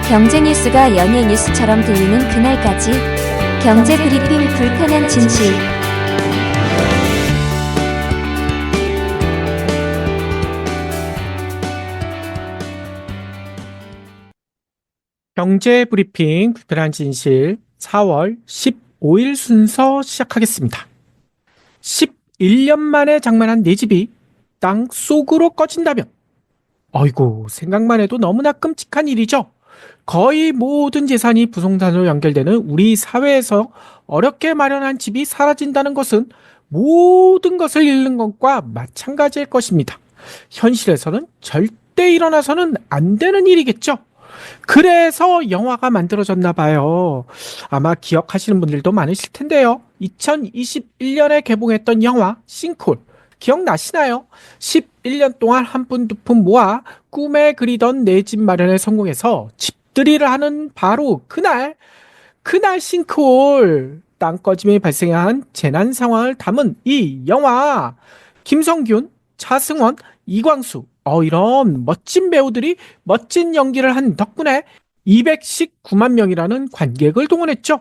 경제 뉴스가 연예 뉴스처럼 들리는 그날까지 경제 브리핑 불편한 진실. 경제 브리핑 불편한 진실 4월 15일 순서 시작하겠습니다. 11년 만에 장만한 내 집이 땅 속으로 꺼진다면 어이구 생각만 해도 너무나 끔찍한 일이죠. 거의 모든 재산이 부동산으로 연결되는 우리 사회에서 어렵게 마련한 집이 사라진다는 것은 모든 것을 잃는 것과 마찬가지일 것입니다. 현실에서는 절대 일어나서는 안 되는 일이겠죠. 그래서 영화가 만들어졌나 봐요. 아마 기억하시는 분들도 많으실 텐데요. 2021년에 개봉했던 영화 싱크홀 기억나시나요? 11년 동안 한 푼 두 푼 모아 꿈에 그리던 내 집 마련에 성공해서 집들이를 하는 바로 그날 싱크홀 땅꺼짐이 발생한 재난 상황을 담은 이 영화 김성균, 차승원, 이광수 이런 멋진 배우들이 멋진 연기를 한 덕분에 219만 명이라는 관객을 동원했죠.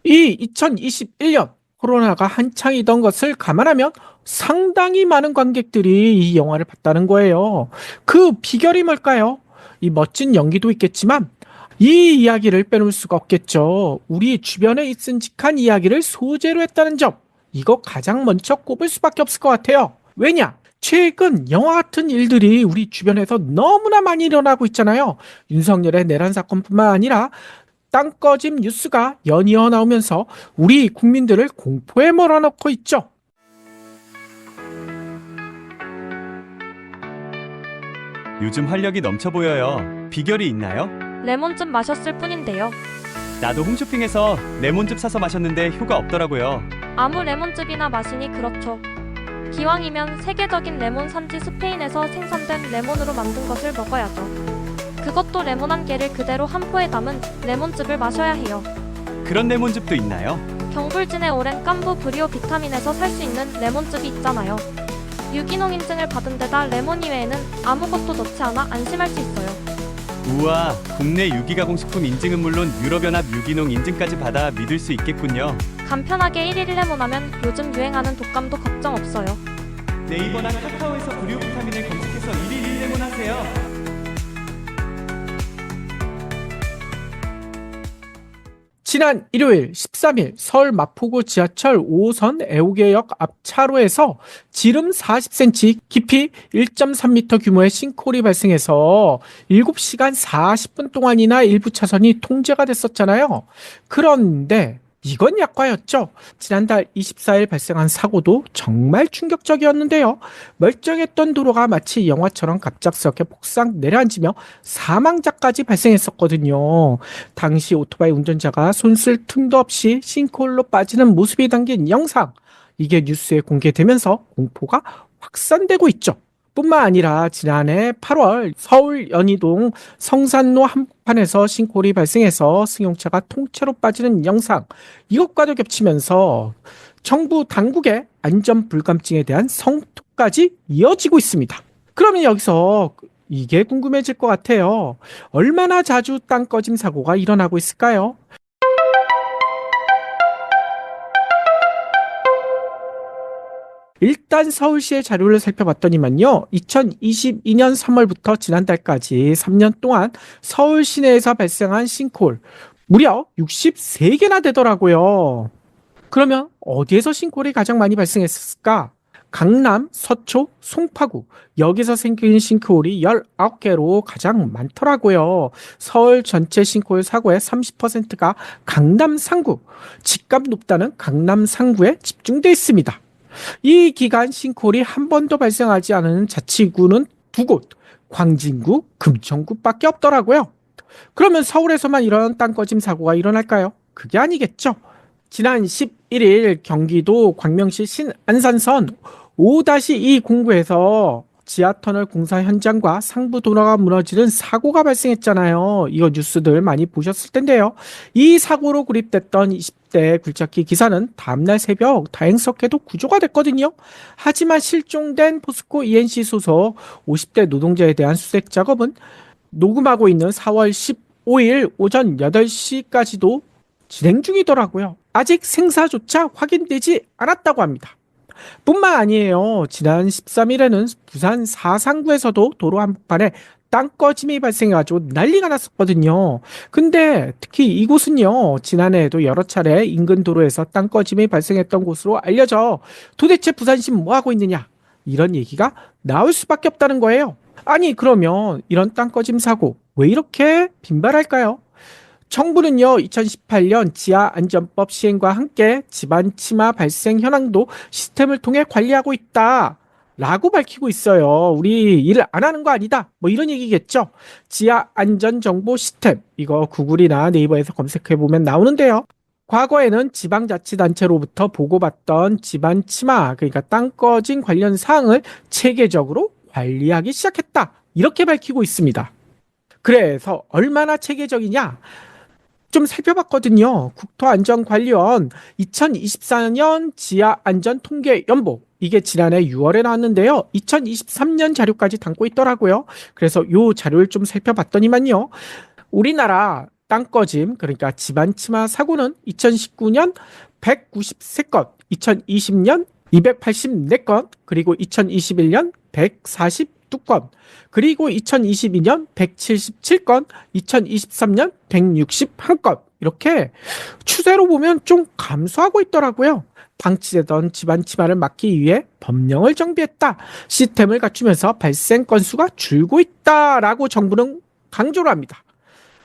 이 2021년 코로나가 한창이던 것을 감안하면 상당히 많은 관객들이 이 영화를 봤다는 거예요. 그 비결이 뭘까요? 이 멋진 연기도 있겠지만 이 이야기를 빼놓을 수가 없겠죠. 우리 주변에 있은직한 이야기를 소재로 했다는 점, 이거 가장 먼저 꼽을 수밖에 없을 것 같아요. 왜냐? 최근 영화 같은 일들이 우리 주변에서 너무나 많이 일어나고 있잖아요. 윤석열의 내란 사건뿐만 아니라 땅꺼짐 뉴스가 연이어 나오면서 우리 국민들을 공포에 몰아넣고 있죠. 요즘 활력이 넘쳐 보여요. 비결이 있나요? 레몬즙 마셨을 뿐인데요. 나도 홈쇼핑에서 레몬즙 사서 마셨는데 효과 없더라고요. 아무 레몬즙이나 마시니 그렇죠. 기왕이면 세계적인 레몬 산지 스페인에서 생산된 레몬으로 만든 것을 먹어야죠. 그것도 레몬 한 개를 그대로 한 포에 담은 레몬즙을 마셔야 해요. 그런 레몬즙도 있나요? 경불진의 오랜 깐부 브리오 비타민에서 살 수 있는 레몬즙이 있잖아요. 유기농 인증을 받은 데다 레몬 이외에는 아무것도 넣지 않아 안심할 수 있어요. 우와, 국내 유기가공식품 인증은 물론 유럽연합 유기농 인증까지 받아 믿을 수 있겠군요. 간편하게 1일 1레몬하면 요즘 유행하는 독감도 걱정 없어요. 네이버나 카카오에서 브리오 비타민을 검색해서 1일 1레몬 하세요. 지난 일요일 13일 서울 마포구 지하철 5호선 애호개역 앞 차로에서 지름 40cm, 깊이 1.3m 규모의 싱크홀이 발생해서 7시간 40분 동안이나 일부 차선이 통제가 됐었잖아요. 그런데 이건 약과였죠. 지난달 24일 발생한 사고도 정말 충격적이었는데요. 멀쩡했던 도로가 마치 영화처럼 갑작스럽게 폭삭 내려앉으며 사망자까지 발생했었거든요. 당시 오토바이 운전자가 손 쓸 틈도 없이 싱크홀로 빠지는 모습이 담긴 영상. 이게 뉴스에 공개되면서 공포가 확산되고 있죠. 뿐만 아니라 지난해 8월 서울 연희동 성산로 한복판에서 싱크홀이 발생해서 승용차가 통째로 빠지는 영상, 이것과도 겹치면서 정부 당국의 안전 불감증에 대한 성토까지 이어지고 있습니다. 그러면 여기서 이게 궁금해질 것 같아요. 얼마나 자주 땅 꺼짐 사고가 일어나고 있을까요? 일단 서울시의 자료를 살펴봤더니만요. 2022년 3월부터 지난달까지 3년 동안 서울 시내에서 발생한 싱크홀 무려 63개나 되더라고요. 그러면 어디에서 싱크홀이 가장 많이 발생했을까? 강남, 서초, 송파구 여기서 생긴 싱크홀이 19개로 가장 많더라고요. 서울 전체 싱크홀 사고의 30%가 강남 상구, 집값 높다는 강남 상구에 집중돼 있습니다. 이 기간 싱크홀이 한 번도 발생하지 않은 자치구는 2곳, 광진구, 금천구밖에 없더라고요. 그러면 서울에서만 이런 땅꺼짐 사고가 일어날까요? 그게 아니겠죠. 지난 11일 경기도 광명시 신안산선 5-2 공구에서 지하터널 공사 현장과 상부 도로가 무너지는 사고가 발생했잖아요. 이거 뉴스들 많이 보셨을 텐데요. 이 사고로 구립됐던 20대 굴착기 기사는 다음날 새벽 다행스럽게도 구조가 됐거든요. 하지만 실종된 포스코 ENC 소속 50대 노동자에 대한 수색 작업은 녹음하고 있는 4월 15 15일 오전 8시까지도 진행 중이더라고요. 아직 생사조차 확인되지 않았다고 합니다. 뿐만 아니에요. 지난 13일에는 부산 사상구에서도 도로 한복판에 땅 꺼짐이 발생해가지고 난리가 났었거든요. 근데 특히 이곳은요, 지난해에도 여러 차례 인근 도로에서 땅 꺼짐이 발생했던 곳으로 알려져 도대체 부산시 뭐 하고 있느냐? 이런 얘기가 나올 수밖에 없다는 거예요. 아니, 그러면 이런 땅 꺼짐 사고 왜 이렇게 빈발할까요? 정부는요, 2018년 지하안전법 시행과 함께 집안 침하 발생 현황도 시스템을 통해 관리하고 있다. 라고 밝히고 있어요. 우리 일을 안 하는 거 아니다. 뭐 이런 얘기겠죠. 지하안전정보 시스템. 이거 구글이나 네이버에서 검색해보면 나오는데요. 과거에는 지방자치단체로부터 보고받던 집안 침하, 그러니까 땅 꺼짐 관련 사항을 체계적으로 관리하기 시작했다. 이렇게 밝히고 있습니다. 그래서 얼마나 체계적이냐? 좀 살펴봤거든요. 국토안전관리원 2024년 지하안전통계연보, 이게 지난해 6월에 나왔는데요. 2023년 자료까지 담고 있더라고요. 그래서 이 자료를 좀 살펴봤더니만요. 우리나라 땅꺼짐, 그러니까 집안 침하 사고는 2019년 193건, 2020년 284건, 그리고 2021년 142건, 그리고 2022년 177건, 2023년 161건, 이렇게 추세로 보면 좀 감소하고 있더라고요. 방치되던 집안 침하를 막기 위해 법령을 정비했다. 시스템을 갖추면서 발생 건수가 줄고 있다라고 정부는 강조를 합니다.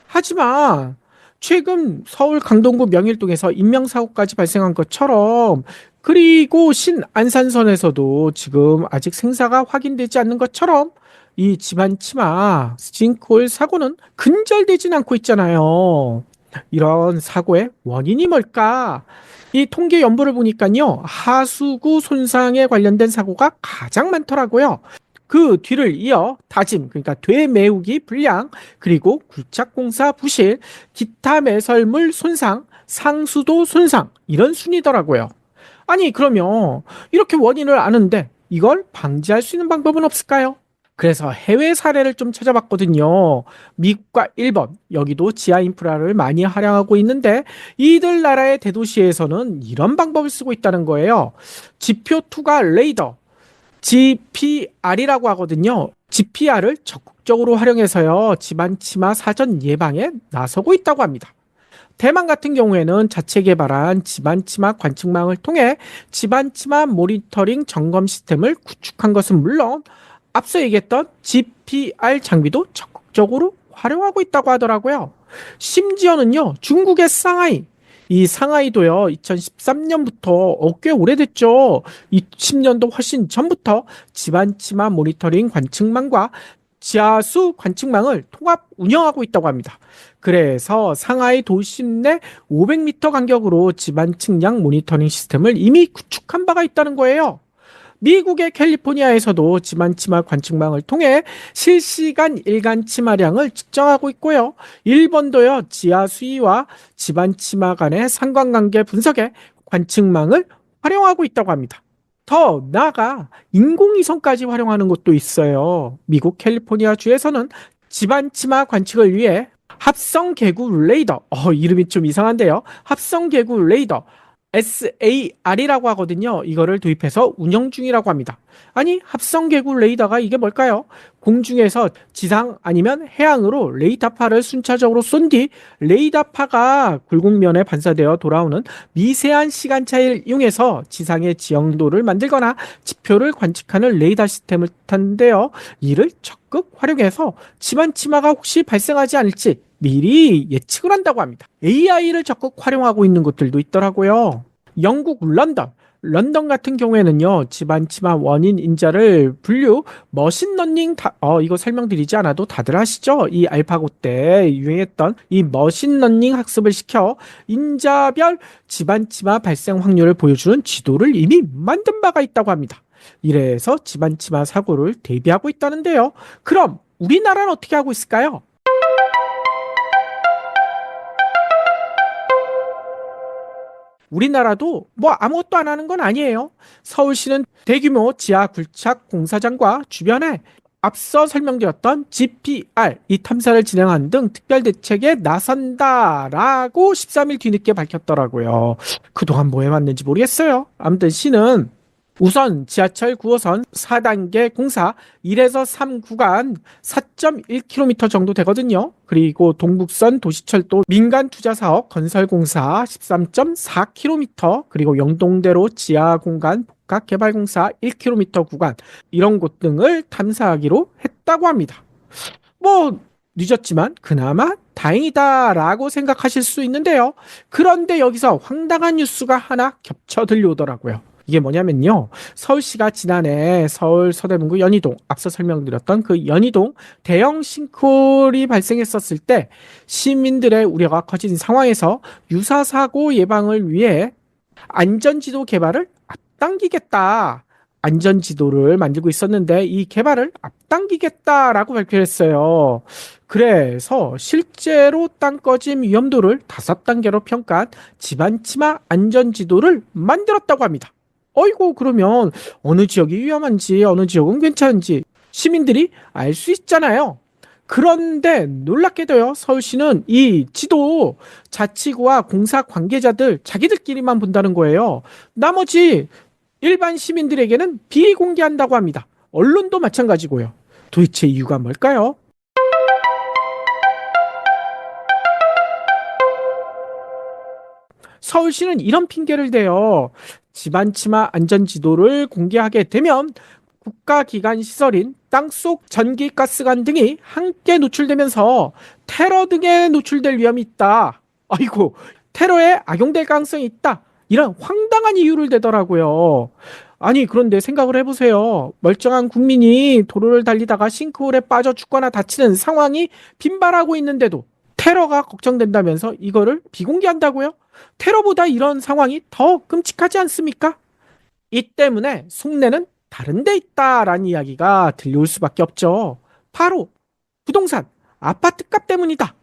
하지만 최근 서울 강동구 명일동에서 인명사고까지 발생한 것처럼, 그리고 신안산선에서도 지금 아직 생사가 확인되지 않는 것처럼 이 집안 침하, 싱크홀 사고는 근절되진 않고 있잖아요. 이런 사고의 원인이 뭘까? 이 통계 연보를 보니까요, 하수구 손상에 관련된 사고가 가장 많더라고요. 그 뒤를 이어 다짐, 그러니까 되매우기 불량, 그리고 굴착공사 부실, 기타 매설물 손상, 상수도 손상, 이런 순이더라고요. 아니, 그러면 이렇게 원인을 아는데 이걸 방지할 수 있는 방법은 없을까요? 그래서 해외 사례를 좀 찾아봤거든요. 미국과 일본, 여기도 지하 인프라를 많이 활용하고 있는데 이들 나라의 대도시에서는 이런 방법을 쓰고 있다는 거예요. 지표 투과 레이더, GPR이라고 하거든요. GPR을 적극적으로 활용해서요, 집안 침하 사전 예방에 나서고 있다고 합니다. 대만 같은 경우에는 자체 개발한 집안 침하 관측망을 통해 집안 침하 모니터링 점검 시스템을 구축한 것은 물론 앞서 얘기했던 GPR 장비도 적극적으로 활용하고 있다고 하더라고요. 심지어는요, 중국의 상하이, 이 상하이도요, 2013년부터 꽤 오래됐죠. 20년도 훨씬 전부터 집안 침하 모니터링 관측망과 지하수 관측망을 통합 운영하고 있다고 합니다. 그래서 상하이 도심 내 500m 간격으로 집안 측량 모니터링 시스템을 이미 구축한 바가 있다는 거예요. 미국의 캘리포니아에서도 집안 침하 관측망을 통해 실시간 일간 침하량을 측정하고 있고요. 일본도요, 지하 수위와 집안 침하 간의 상관관계 분석에 관측망을 활용하고 있다고 합니다. 더 나아가 인공위성까지 활용하는 곳도 있어요. 미국 캘리포니아 주에서는 집안 침하 관측을 위해 합성 개구 레이더, 이름이 좀 이상한데요. 합성 개구 레이더 SAR이라고 하거든요. 이거를 도입해서 운영 중이라고 합니다. 아니, 합성 개구 레이더가 이게 뭘까요? 공중에서 지상 아니면 해양으로 레이더파를 순차적으로 쏜 뒤 레이더파가 굴곡면에 반사되어 돌아오는 미세한 시간차를 이용해서 지상의 지형도를 만들거나 지표를 관측하는 레이더 시스템을 뜻하는데요. 이를 적극 활용해서 집안 침하가 혹시 발생하지 않을지 미리 예측을 한다고 합니다. AI를 적극 활용하고 있는 곳들도 있더라고요. 영국 런던 같은 경우에는요, 집안 침하 원인 인자를 분류 머신러닝, 이거 설명드리지 않아도 다들 아시죠? 이 알파고 때 유행했던 이 머신러닝 학습을 시켜 인자별 집안 침하 발생 확률을 보여주는 지도를 이미 만든 바가 있다고 합니다. 이래서 집안 침하 사고를 대비하고 있다는데요. 그럼 우리나라는 어떻게 하고 있을까요? 우리나라도 뭐 아무것도 안 하는 건 아니에요. 서울시는 대규모 지하 굴착 공사장과 주변에 앞서 설명드렸던 GPR 이 탐사를 진행하는 등 특별 대책에 나선다라고 13일 뒤늦게 밝혔더라고요. 그동안 뭐 해왔는지 모르겠어요. 아무튼 시는 우선 지하철 9호선 4단계 공사 1에서 3 구간 4.1km 정도 되거든요. 그리고 동북선 도시철도 민간 투자 사업 건설 공사 13.4km, 그리고 영동대로 지하 공간 복합 개발 공사 1km 구간, 이런 곳 등을 탐사하기로 했다고 합니다. 뭐 늦었지만 그나마 다행이다라고 생각하실 수 있는데요. 그런데 여기서 황당한 뉴스가 하나 겹쳐 들려오더라고요. 이게 뭐냐면요, 서울시가 지난해 서울 서대문구 연희동, 앞서 설명드렸던 그 연희동 대형 싱크홀이 발생했었을 때 시민들의 우려가 커진 상황에서 유사사고 예방을 위해 안전지도 개발을 앞당기겠다, 안전지도를 만들고 있었는데 이 개발을 앞당기겠다라고 발표했어요. 그래서 실제로 땅 꺼짐 위험도를 5단계로 평가한 집안 치마 안전지도를 만들었다고 합니다. 어이고, 그러면 어느 지역이 위험한지 어느 지역은 괜찮은지 시민들이 알 수 있잖아요. 그런데 놀랍게도요, 서울시는 이 지도 자치구와 공사 관계자들 자기들끼리만 본다는 거예요. 나머지 일반 시민들에게는 비공개한다고 합니다. 언론도 마찬가지고요. 도대체 이유가 뭘까요? 서울시는 이런 핑계를 대요. 집안 치마 안전지도를 공개하게 되면 국가기관 시설인 땅속 전기가스관 등이 함께 노출되면서 테러 등에 노출될 위험이 있다. 아이고, 테러에 악용될 가능성이 있다. 이런 황당한 이유를 대더라고요. 아니, 그런데 생각을 해보세요. 멀쩡한 국민이 도로를 달리다가 싱크홀에 빠져 죽거나 다치는 상황이 빈발하고 있는데도 테러가 걱정된다면서 이거를 비공개한다고요? 테러보다 이런 상황이 더 끔찍하지 않습니까? 이 때문에 속내는 다른 데 있다라는 이야기가 들려올 수밖에 없죠. 바로 부동산, 아파트값 때문이다,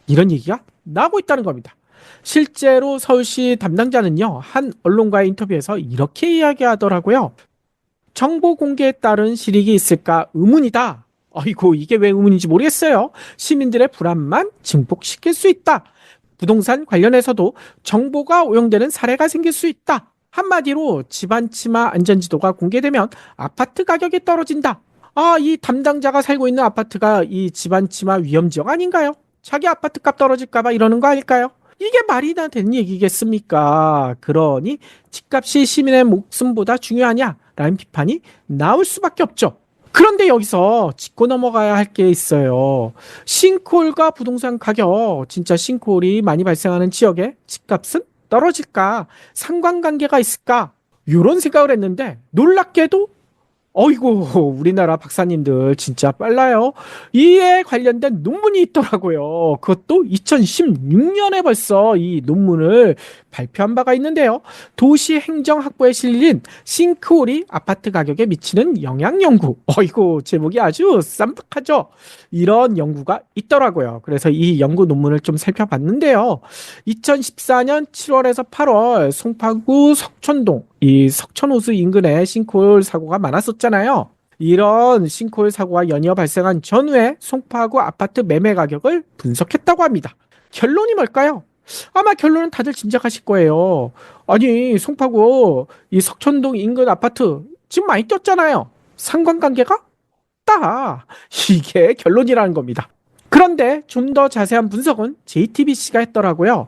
이런 얘기가 나오고 있다는 겁니다. 실제로 서울시 담당자는요, 한 언론과의 인터뷰에서 이렇게 이야기하더라고요. 정보 공개에 따른 실익이 있을까 의문이다. 아이고, 이게 왜 의문인지 모르겠어요. 시민들의 불안만 증폭시킬 수 있다. 부동산 관련해서도 정보가 오용되는 사례가 생길 수 있다. 한마디로 집안 치마 안전지도가 공개되면 아파트 가격이 떨어진다. 아, 이 담당자가 살고 있는 아파트가 이 집안 치마 위험 지역 아닌가요? 자기 아파트 값 떨어질까봐 이러는 거 아닐까요? 이게 말이나 되는 얘기겠습니까? 그러니 집값이 시민의 목숨보다 중요하냐라는 비판이 나올 수밖에 없죠. 그런데 여기서 짚고 넘어가야 할 게 있어요. 싱크홀과 부동산 가격, 진짜 싱크홀이 많이 발생하는 지역에 집값은 떨어질까? 상관관계가 있을까? 이런 생각을 했는데 놀랍게도 어이구, 우리나라 박사님들 진짜 빨라요. 이에 관련된 논문이 있더라고요. 그것도 2016년에 벌써 이 논문을 발표한 바가 있는데요. 도시행정학부에 실린 싱크홀이 아파트 가격에 미치는 영향 연구. 어이구, 제목이 아주 쌈박하죠. 이런 연구가 있더라고요. 그래서 이 연구 논문을 좀 살펴봤는데요. 2014년 7월에서 8월 송파구 석촌동, 이 석촌호수 인근에 싱크홀 사고가 많았었잖아요. 이런 싱크홀 사고가 연이어 발생한 전후에 송파구 아파트 매매 가격을 분석했다고 합니다. 결론이 뭘까요? 아마 결론은 다들 짐작하실 거예요. 아니, 송파구 이 석촌동 인근 아파트 지금 많이 뛰었잖아요. 상관관계가 없다. 이게 결론이라는 겁니다. 그런데 좀 더 자세한 분석은 JTBC가 했더라고요.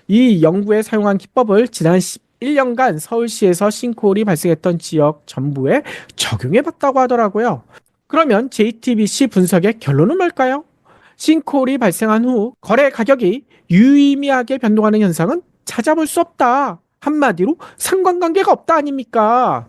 이 연구에 사용한 기법을 지난 11년간 서울시에서 싱크홀이 발생했던 지역 전부에 적용해봤다고 하더라고요. 그러면 JTBC 분석의 결론은 뭘까요? 싱크홀이 발생한 후 거래 가격이 유의미하게 변동하는 현상은 찾아볼 수 없다. 한마디로 상관관계가 없다 아닙니까?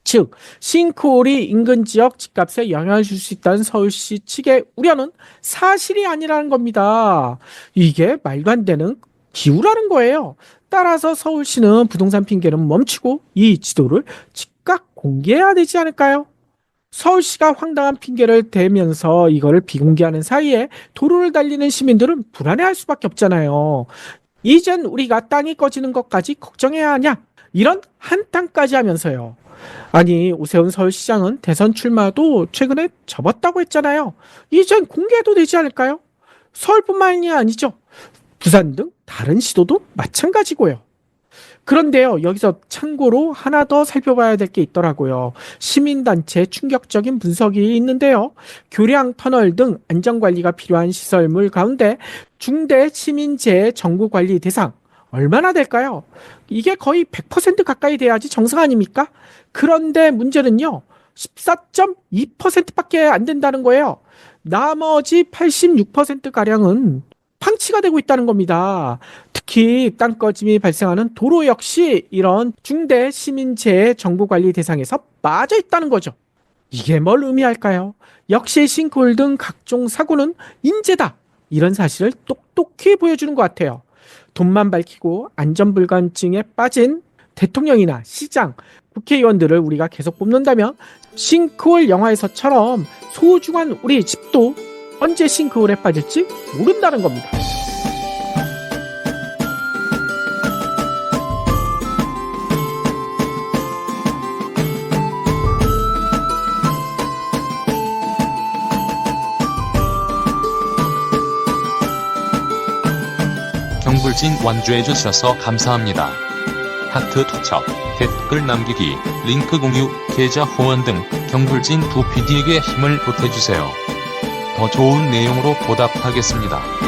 즉, 싱크홀이 인근 지역 집값에 영향을 줄 수 있다는 서울시 측의 우려는 사실이 아니라는 겁니다. 이게 말도 안 되는 기우라는 거예요. 따라서 서울시는 부동산 핑계는 멈추고 이 지도를 즉각 공개해야 되지 않을까요? 서울시가 황당한 핑계를 대면서 이거를 비공개하는 사이에 도로를 달리는 시민들은 불안해할 수밖에 없잖아요. 이젠 우리가 땅이 꺼지는 것까지 걱정해야 하냐? 이런 한탄까지 하면서요. 아니, 오세훈 서울시장은 대선 출마도 최근에 접었다고 했잖아요. 이젠 공개해도 되지 않을까요? 서울뿐만이 아니죠. 부산 등 다른 시도도 마찬가지고요. 그런데요, 여기서 참고로 하나 더 살펴봐야 될 게 있더라고요. 시민단체 충격적인 분석이 있는데요. 교량 터널 등 안전관리가 필요한 시설물 가운데 중대 시민재해 정부관리 대상 얼마나 될까요? 이게 거의 100% 가까이 돼야지 정상 아닙니까? 그런데 문제는요, 14.2%밖에 안 된다는 거예요. 나머지 86%가량은 방치가 되고 있다는 겁니다. 특히 땅꺼짐이 발생하는 도로 역시 이런 중대 시민재해 정부관리 대상에서 빠져 있다는 거죠. 이게 뭘 의미할까요? 역시 싱크홀 등 각종 사고는 인재다. 이런 사실을 똑똑히 보여주는 것 같아요. 돈만 밝히고 안전불감증에 빠진 대통령이나 시장, 국회의원들을 우리가 계속 뽑는다면 싱크홀 영화에서처럼 소중한 우리 집도 언제 싱크홀에 빠질지 모른다는 겁니다. 경불진 완주해 주셔서 감사합니다. 하트 투척, 댓글 남기기, 링크 공유, 계좌 후원 등 경불진 두 PD에게 힘을 보태주세요. 더 좋은 내용으로 보답하겠습니다.